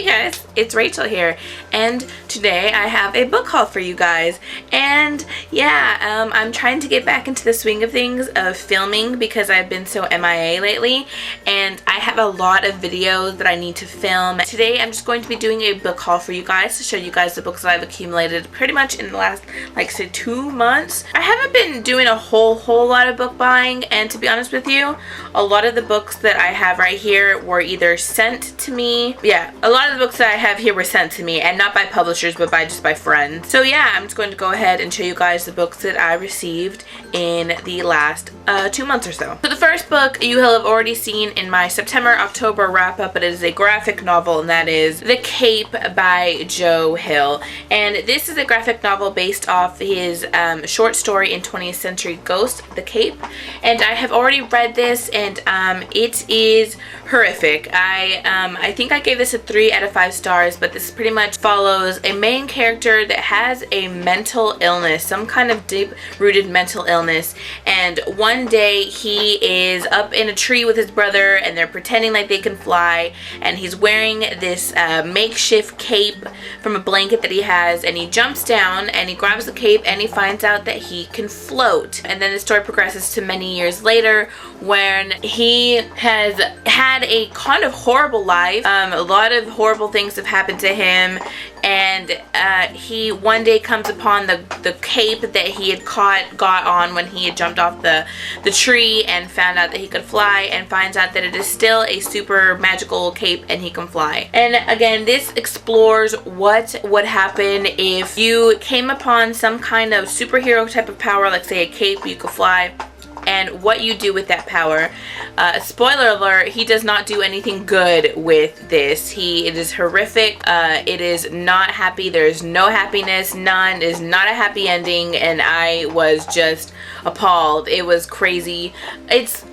Hey guys, it's Rachel here, and today I have a book haul for you guys. And yeah, I'm trying to get back into the swing of things of filming because I've been so MIA lately, and I have a lot of videos that I need to film. Today I'm just going to be doing a book haul for you guys to show you guys the books that I've accumulated pretty much in the last, like, say 2 months. I haven't been doing a whole lot of book buying, and to be honest with you, a lot of the books that I have right here were either sent to me. Yeah, a lot of the books that I have here were sent to me, and not by publishers, but just by friends. So yeah, I'm just going to go ahead and show you guys the books that I received in the last 2 months or so. So the first book you will have already seen in my September-October wrap-up, but it is a graphic novel, and that is The Cape by Joe Hill. And this is a graphic novel based off his short story in 20th Century Ghost, The Cape. And I have already read this, and it is horrific. I think I gave this a 3 out of 5 stars, but this pretty much follows a main character that has a mental illness, some kind of deep-rooted mental illness, and one day he is up in a tree with his brother and they're pretending like they can fly, and he's wearing this makeshift cape from a blanket that he has, and he jumps down and he grabs the cape and he finds out that he can float. And then the story progresses to many years later when he has had a kind of horrible life. A lot of horrible things have happened to him, and he one day comes upon the cape that he had got on when he had jumped off the tree, and found out that he could fly, and finds out that it is still a super magical cape and he can fly. And again, this explores what would happen if you came upon some kind of superhero type of power, like say a cape, you could fly, and what you do with that power. Spoiler alert, he does not do anything good with this. It is horrific. It is not happy. There is no happiness. None. It is not a happy ending, and I was just appalled. It was crazy. It's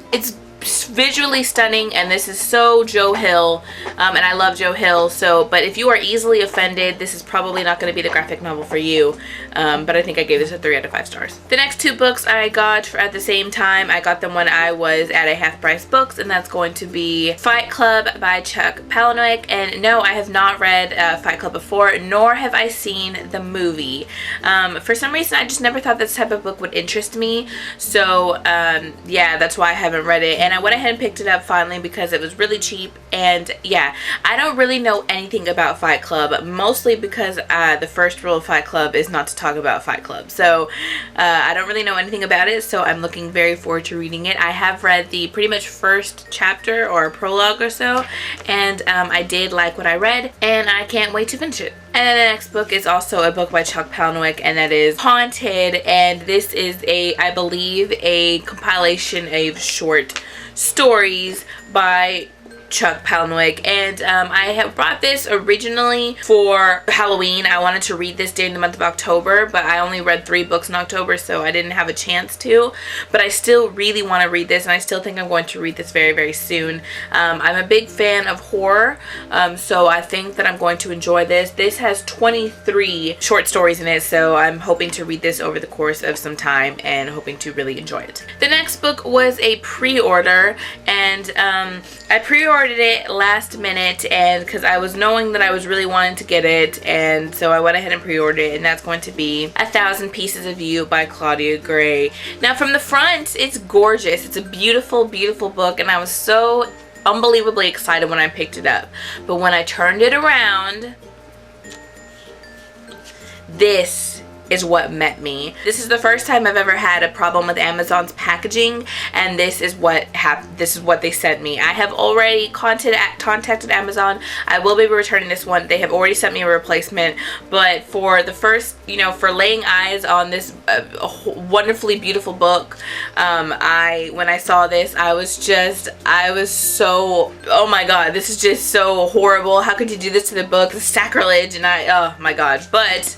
visually stunning, and this is so Joe Hill, and I love Joe Hill. So, but if you are easily offended, this is probably not going to be the graphic novel for you. But I think I gave this a 3 out of 5 stars. The next 2 books I got at the same time. I got them when I was at a Half Price Books, and that's going to be Fight Club by Chuck Palahniuk. And no, I have not read Fight Club before, nor have I seen the movie. For some reason, I just never thought this type of book would interest me. So yeah, that's why I haven't read it. And I went ahead and picked it up finally because it was really cheap. And yeah, I don't really know anything about Fight Club, mostly because the first rule of Fight Club is not to talk about Fight Club. So I don't really know anything about it, so I'm looking very forward to reading it. I have read the pretty much first chapter or prologue or so, and I did like what I read, and I can't wait to finish it. And then the next book is also a book by Chuck Palahniuk, and that is Haunted, and this is I believe a compilation of short stories by Chuck Palahniuk. And I have brought this originally for Halloween. I wanted to read this during the month of October, but I only read 3 books in October, so I didn't have a chance to. But I still really want to read this, and I still think I'm going to read this very, very soon. I'm a big fan of horror, so I think that I'm going to enjoy this. This has 23 short stories in it, so I'm hoping to read this over the course of some time and hoping to really enjoy it. The next book was a pre-order, and I pre-ordered it last minute, and because I was knowing that I was really wanting to get it, and so I went ahead and pre-ordered it, and that's going to be 1,000 Pieces of You by Claudia Gray. Now from the front, it's gorgeous. It's a beautiful, beautiful book, and I was so unbelievably excited when I picked it up. But when I turned it around, this is what met me. This is the first time I've ever had a problem with Amazon's packaging, and this is what they sent me. I have already contacted Amazon. I will be returning this one. They have already sent me a replacement, but for the first, for laying eyes on this wonderfully beautiful book, when I saw this, I was so, oh my god, this is just so horrible. How could you do this to the book? It's sacrilege, and oh my god. But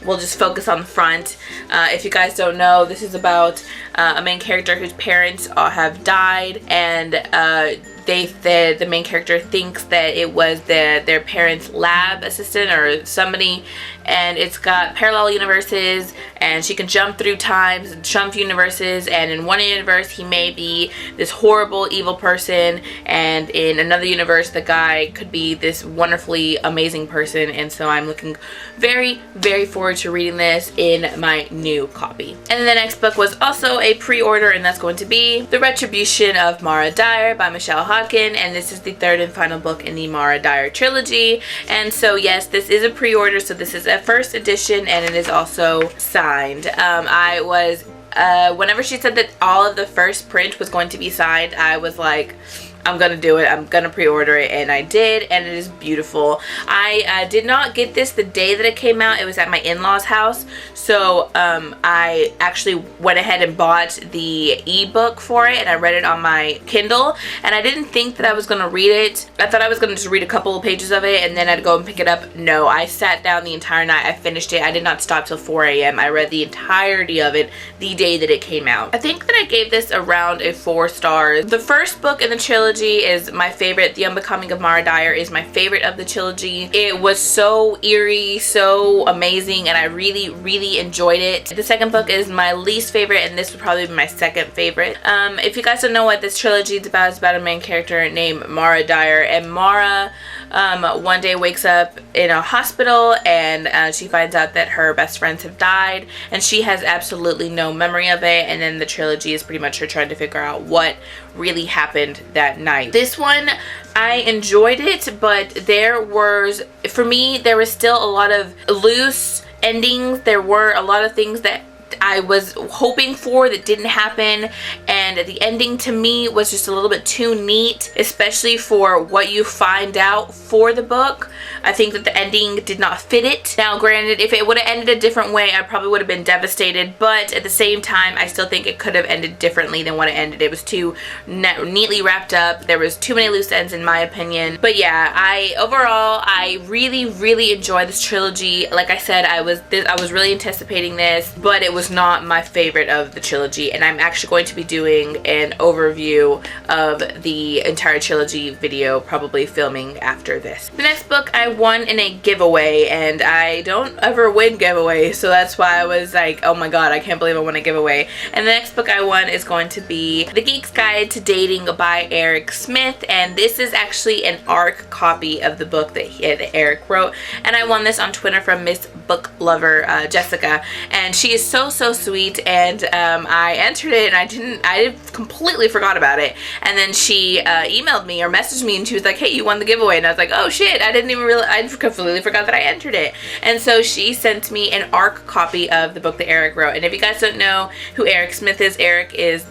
we'll just focus on the front. If you guys don't know, this is about a main character whose parents have died, and the main character thinks that it was their parents' lab assistant or somebody, and it's got parallel universes, and she can jump through times and jump universes, and in one universe he may be this horrible evil person, and in another universe the guy could be this wonderfully amazing person. And so I'm looking very, very forward to reading this in my new copy. And the next book was also a pre-order, and that's going to be The Retribution of Mara Dyer by Michelle Hodkin, and this is the third and final book in the Mara Dyer trilogy. And so yes, this is a pre-order, so this is a first edition, and it is also signed. I was whenever she said that all of the first print was going to be signed, I was like, I'm gonna do it. I'm gonna pre-order it, and I did, and it is beautiful. I did not get this the day that it came out. It was at my in-laws' house, so I actually went ahead and bought the ebook for it, and I read it on my Kindle, and I didn't think that I was gonna read it. I thought I was gonna just read a couple of pages of it and then I'd go and pick it up. No, I sat down the entire night. I finished it. I did not stop till 4 a.m. I read the entirety of it the day that it came out. I think that I gave this around a 4 stars. The first book in the trilogy is my favorite. The Unbecoming of Mara Dyer is my favorite of the trilogy. It was so eerie, so amazing, and I really, really enjoyed it. The second book is my least favorite, and this would probably be my second favorite. If you guys don't know what this trilogy is about, it's about a main character named Mara Dyer, and Mara one day wakes up in a hospital, and she finds out that her best friends have died, and she has absolutely no memory of it. And then the trilogy is pretty much her trying to figure out what really happened that night. This one, I enjoyed it, but for me, there was still a lot of loose endings. There were a lot of things that I was hoping for that didn't happen, and the ending to me was just a little bit too neat, especially for what you find out for the book. I think that the ending did not fit it. Now granted, if it would have ended a different way, I probably would have been devastated, but at the same time, I still think it could have ended differently than what it ended. It was too neatly wrapped up. There was too many loose ends in my opinion. But yeah, overall I really, really enjoyed this trilogy. Like I said, I was really anticipating this, but it was not my favorite of the trilogy, and I'm actually going to be doing an overview of the entire trilogy video, probably filming after this. The next book I won in a giveaway, and I don't ever win giveaways, so that's why I was like, oh my god, I can't believe I won a giveaway. And the next book I won is going to be The Geek's Guide to Dating by Eric Smith, and this is actually an ARC copy of the book that Eric wrote, and I won this on Twitter from Miss Book Lover Jessica, and she is so sweet, and I entered it, and I completely forgot about it, and then she emailed me or messaged me, and she was like, hey, you won the giveaway, and I was like, oh shit, I didn't even realize, I completely forgot that I entered it. And so she sent me an ARC copy of the book that Eric wrote. And if you guys don't know who Eric Smith is, Eric is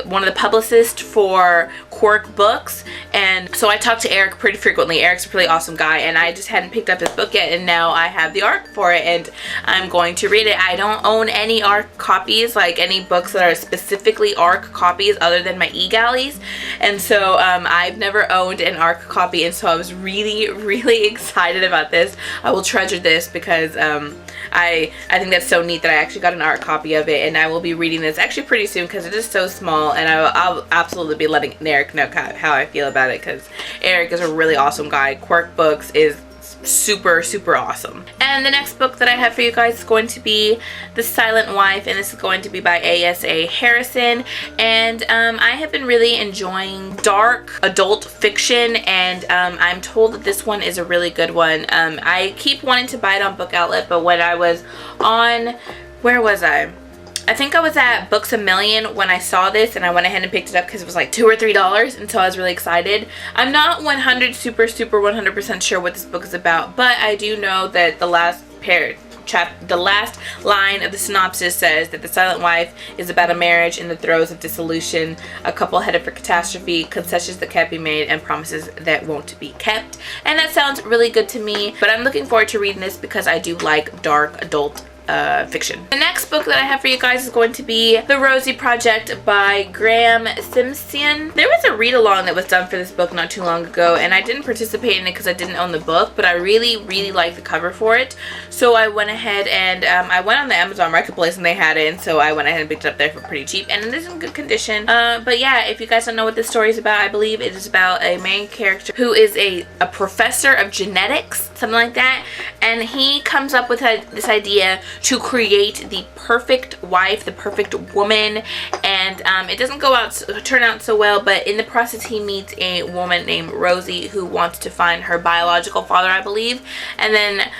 one of the publicists for Quirk Books, and so I talk to Eric pretty frequently. Eric's a pretty awesome guy, and I just hadn't picked up his book yet, and now I have the ARC for it, and I'm going to read it. I don't own any ARC copies, like any books that are specifically ARC copies other than my eGalleys, and so I've never owned an ARC copy, and so I was really, really excited about this. I will treasure this because I think that's so neat that I actually got an ARC copy of it, and I will be reading this actually pretty soon because it is so small, and I'll absolutely be letting Eric know how I feel about it, because Eric is a really awesome guy. Quirk Books is super, super awesome. And the next book that I have for you guys is going to be The Silent Wife, and this is going to be by A.S.A. Harrison, and I have been really enjoying dark adult fiction, and I'm told that this one is a really good one. I keep wanting to buy it on Book Outlet, but when I was on, where was I think I was at Books A Million when I saw this, and I went ahead and picked it up because it was like $2 or $3, and so I was really excited. I'm not 100% sure what this book is about, but I do know that the last line of the synopsis says that The Silent Wife is about a marriage in the throes of dissolution, a couple headed for catastrophe, concessions that can't be made, and promises that won't be kept. And that sounds really good to me, but I'm looking forward to reading this because I do like dark adult fiction. The next book that I have for you guys is going to be The Rosie Project by Graham Simpson. There was a read-along that was done for this book not too long ago, and I didn't participate in it because I didn't own the book, but I really, really liked the cover for it. So I went ahead and I went on the Amazon Marketplace and they had it, and so I went ahead and picked it up there for pretty cheap, and it is in good condition. But yeah, if you guys don't know what this story is about, I believe it is about a main character who is a professor of genetics, something like that, and he comes up with this idea to create the perfect wife, the perfect woman, and it doesn't turn out so well, but in the process he meets a woman named Rosie who wants to find her biological father, I believe, and then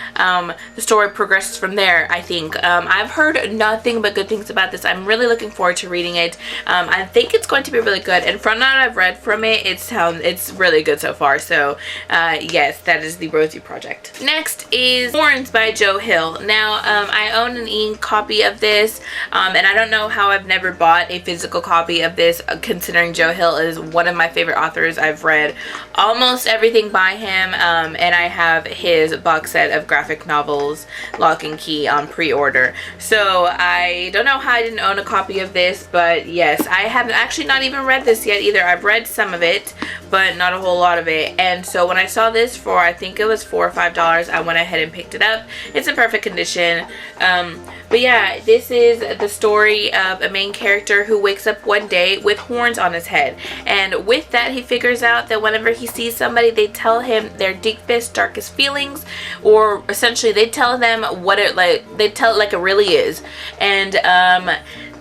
the story progresses from there, I think. I've heard nothing but good things about this. I'm really looking forward to reading it. I think it's going to be really good, and from what I've read from it, it's really good so far. So yes, that is The Rosie Project. Next is Horns by Joe Hill. Now I own an e-copy of this, and I don't know how I've never bought a physical copy of this, considering Joe Hill is one of my favorite authors. I've read almost everything by him, and I have his box set of graphic novels, Lock and Key, on pre-order. So I don't know how I didn't own a copy of this, but yes, I haven't actually not even read this yet either. I've read some of it, but not a whole lot of it, and so when I saw this for, I think it was $4 or $5, I went ahead and picked it up. It's in perfect condition. But yeah, this is the story of a main character who wakes up one day with horns on his head, and with that he figures out that whenever he sees somebody, they tell him their deepest, darkest feelings, or essentially they tell them what it they tell it like it really is, and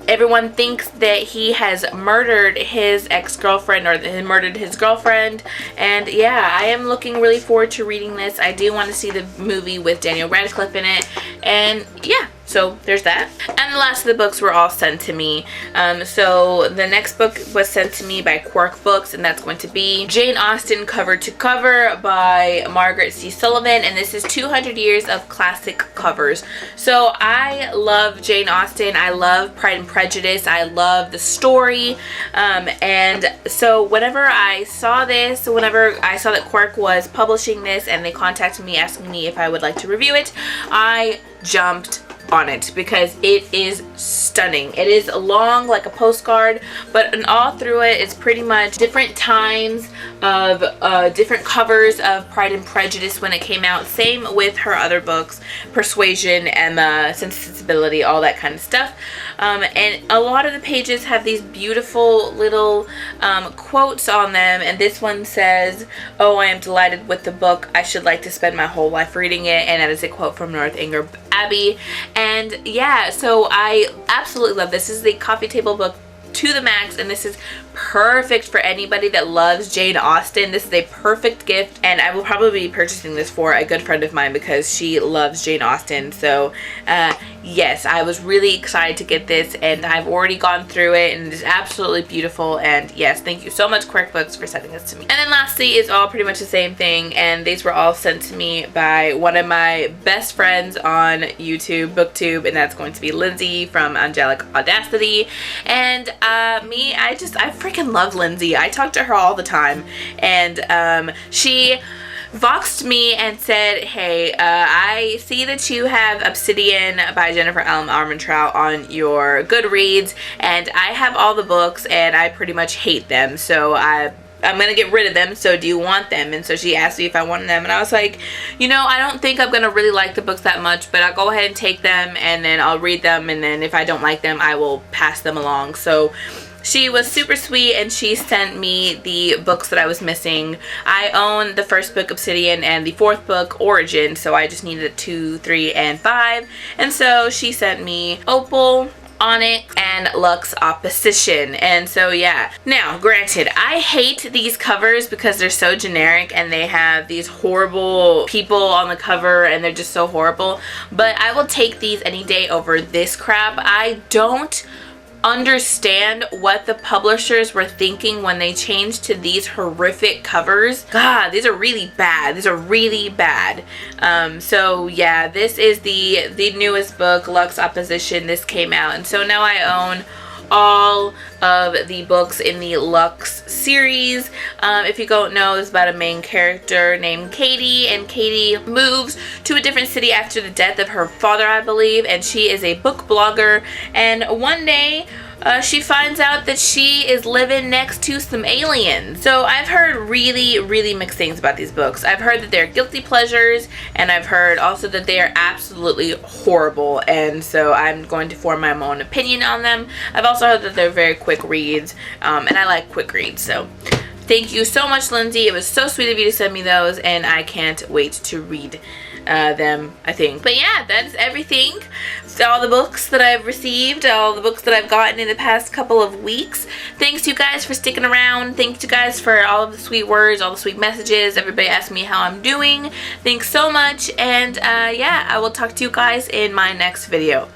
everyone thinks that he has murdered his ex-girlfriend, or murdered his girlfriend. And yeah, I am looking really forward to reading this. I do want to see the movie with Daniel Radcliffe in it, and yeah, so there's that. And the last of the books were all sent to me. So the next book was sent to me by Quirk Books, and that's going to be Jane Austen Cover to Cover by Margaret C. Sullivan, and this is 200 years of classic covers. So I love Jane Austen. I love Pride and Prejudice. I love the story, and so whenever I saw this, whenever I saw that Quirk was publishing this and they contacted me asking me if I would like to review it, I jumped on it because it is stunning. It is long like a postcard, but all through it it's pretty much different times of different covers of Pride and Prejudice when it came out. Same with her other books, Persuasion, Emma, Sense and Sensibility, all that kind of stuff. And a lot of the pages have these beautiful little quotes on them, and this one says, "Oh, I am delighted with the book. I should like to spend my whole life reading it," and that is a quote from Northanger Abbey. And yeah, so I absolutely love this. This is a coffee table book to the max, and this is perfect for anybody that loves Jane Austen. This is a perfect gift, and I will probably be purchasing this for a good friend of mine because she loves Jane Austen. So yes, I was really excited to get this, and I've already gone through it, and it is absolutely beautiful. And yes, thank you so much, Quirk Books, for sending this to me. And then lastly is all pretty much the same thing, and these were all sent to me by one of my best friends on YouTube, BookTube, and that's going to be Lindsay from Angelic Audacity. And I freaking love Lindsay. I talk to her all the time, and she voxed me and said, "Hey, I see that you have Obsidian by Jennifer L. Armentrout on your Goodreads, and I have all the books, and I pretty much hate them, so I'm gonna get rid of them, so do you want them?" And so she asked me if I wanted them, and I was like, you know, I don't think I'm gonna really like the books that much, but I'll go ahead and take them, and then I'll read them, and then if I don't like them, I will pass them along. So she was super sweet, and she sent me the books that I was missing. I own the first book, Obsidian, and the fourth book, Origin, so I just needed 2, 3, and 5. And so she sent me Opal, Onyx, and Lux Opposition. And so yeah, now granted, I hate these covers because they're so generic and they have these horrible people on the cover and they're just so horrible, but I will take these any day over this crap. I don't understand what the publishers were thinking when they changed to these horrific covers. God, these are really bad. These are really bad. So yeah, this is the newest book, Lux Opposition. This came out, and so now I own all of the books in the Lux series. If you don't know, it's about a main character named Katie, and Katie moves to a different city after the death of her father, I believe, and she is a book blogger, and one day she finds out that she is living next to some aliens. So I've heard really, really mixed things about these books. I've heard that they're guilty pleasures, and I've heard also that they are absolutely horrible, and so I'm going to form my own opinion on them. I've also heard that they're very quick reads, and I like quick reads, so thank you so much, Lindsay. It was so sweet of you to send me those, and I can't wait to read them, I think. But yeah, that's everything. All the books that I've received, all the books that I've gotten in the past couple of weeks. Thanks you guys for sticking around. Thanks you guys for all of the sweet words, all the sweet messages. Everybody asked me how I'm doing. Thanks so much, and yeah, I will talk to you guys in my next video.